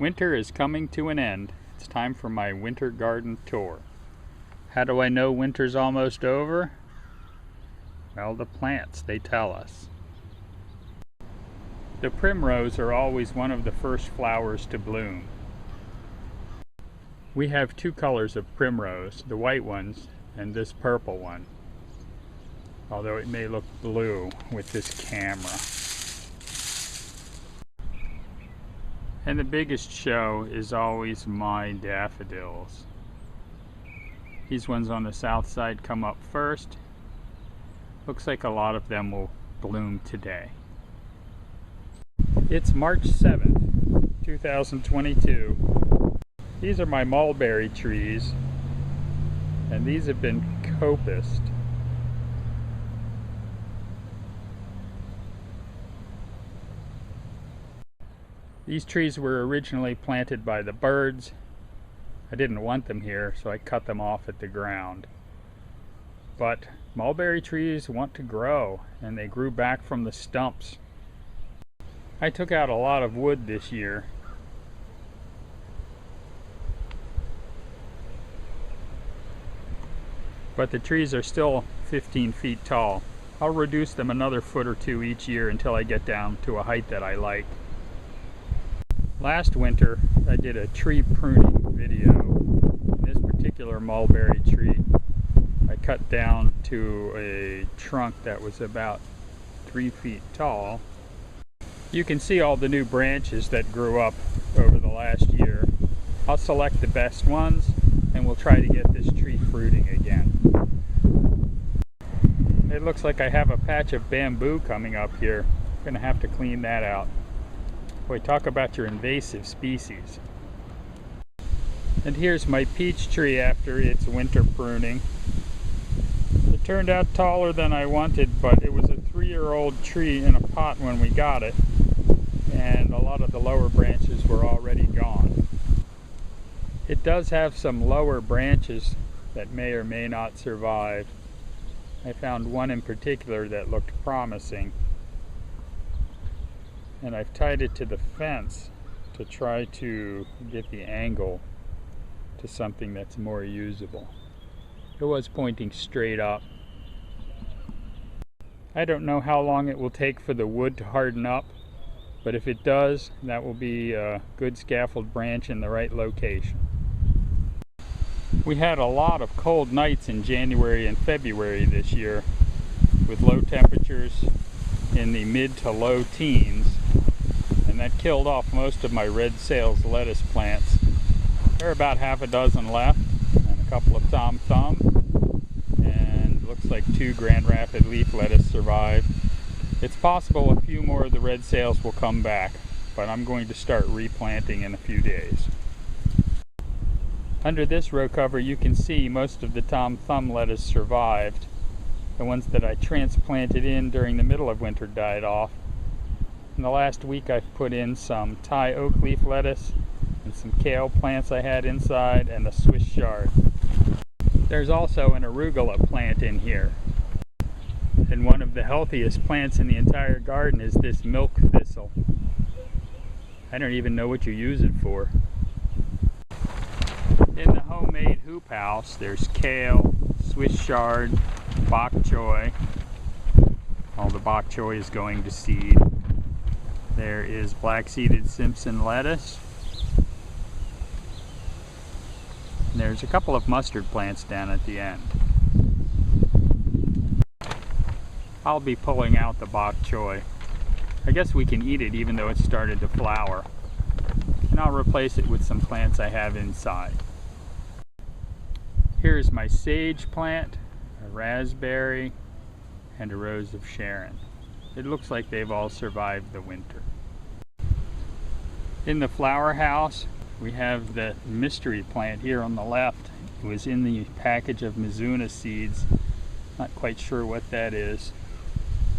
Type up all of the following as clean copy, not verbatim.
Winter is coming to an end. It's time for my winter garden tour. How do I know winter's almost over? Well, the plants, they tell us. The primrose are always one of the first flowers to bloom. We have two colors of primrose, the white ones and this purple one, although it may look blue with this camera. And the biggest show is always my daffodils. These ones on the south side come up first. Looks like a lot of them will bloom today. It's March 7th, 2022. These are my mulberry trees, and these have been coldest. These trees were originally planted by the birds. I didn't want them here, so I cut them off at the ground. But mulberry trees want to grow, and they grew back from the stumps. I took out a lot of wood this year. But the trees are still 15 feet tall. I'll reduce them another foot or two each year until I get down to a height that I like. Last winter, I did a tree pruning video. This particular mulberry tree, I cut down to a trunk that was about 3 feet tall. You can see all the new branches that grew up over the last year. I'll select the best ones, and we'll try to get this tree fruiting again. It looks like I have a patch of bamboo coming up here. I'm going to have to clean that out. Boy, talk about your invasive species. And here's my peach tree after its winter pruning. It turned out taller than I wanted, but it was a 3-year-old tree in a pot when we got it, and a lot of the lower branches were already gone. It does have some lower branches that may or may not survive. I found one in particular that looked promising, and I've tied it to the fence to try to get the angle to something that's more usable. It was pointing straight up. I don't know how long it will take for the wood to harden up, but if it does, that will be a good scaffold branch in the right location. We had a lot of cold nights in January and February this year, with low temperatures in the mid to low teens, and that killed off most of my red sales lettuce plants. There are about half a dozen left, and a couple of Tom Thumb, and looks like 2 Grand Rapid leaf lettuce survived. It's possible a few more of the red sales will come back, but I'm going to start replanting in a few days. Under this row cover you can see most of the Tom Thumb lettuce survived. The ones that I transplanted in during the middle of winter died off. In the last week I've put in some Thai oak leaf lettuce and some kale plants I had inside, and a Swiss chard. There's also an arugula plant in here. And one of the healthiest plants in the entire garden is this milk thistle. I don't even know what you use it for. In the homemade hoop house, there's kale, Swiss chard, bok choy. All the bok choy is going to seed. There is black-seeded Simpson lettuce. And there's a couple of mustard plants down at the end. I'll be pulling out the bok choy. I guess we can eat it even though it's started to flower. And I'll replace it with some plants I have inside. Here's my sage plant, a raspberry, and a rose of Sharon. It looks like they've all survived the winter. In the flower house, we have the mystery plant here on the left. It was in the package of Mizuna seeds. Not quite sure what that is.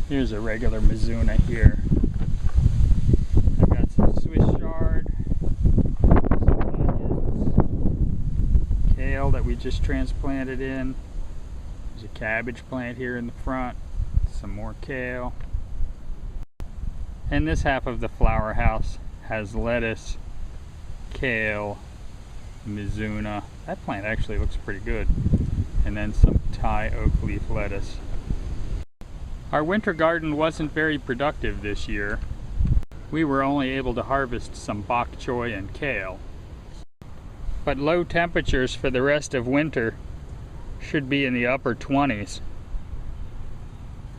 Here's a regular Mizuna here. I've got some Swiss chard, some onions, kale that we just transplanted in. There's a cabbage plant here in the front, some more kale. And this half of the flower house has lettuce kale, mizuna. That plant actually looks pretty good. And then some Thai oak leaf lettuce. Our winter garden wasn't very productive this year. We were only able to harvest some bok choy and kale. But low temperatures for the rest of winter should be in the upper 20s.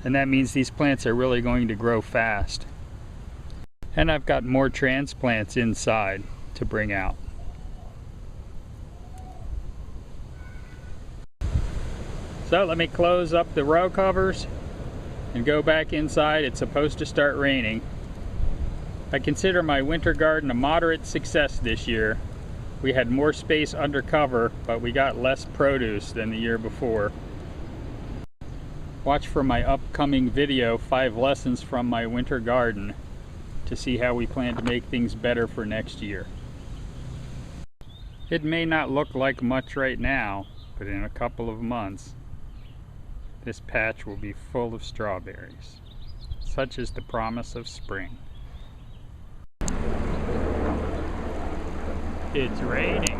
And that means these plants are really going to grow fast. And I've got more transplants inside to bring out. So let me close up the row covers and go back inside. It's supposed to start raining. I consider my winter garden a moderate success this year. We had more space under cover, but we got less produce than the year before. Watch for my upcoming video, 5 lessons from my winter garden, to see how we plan to make things better for next year. It may not look like much right now, but in a couple of months, this patch will be full of strawberries. Such is the promise of spring. It's raining.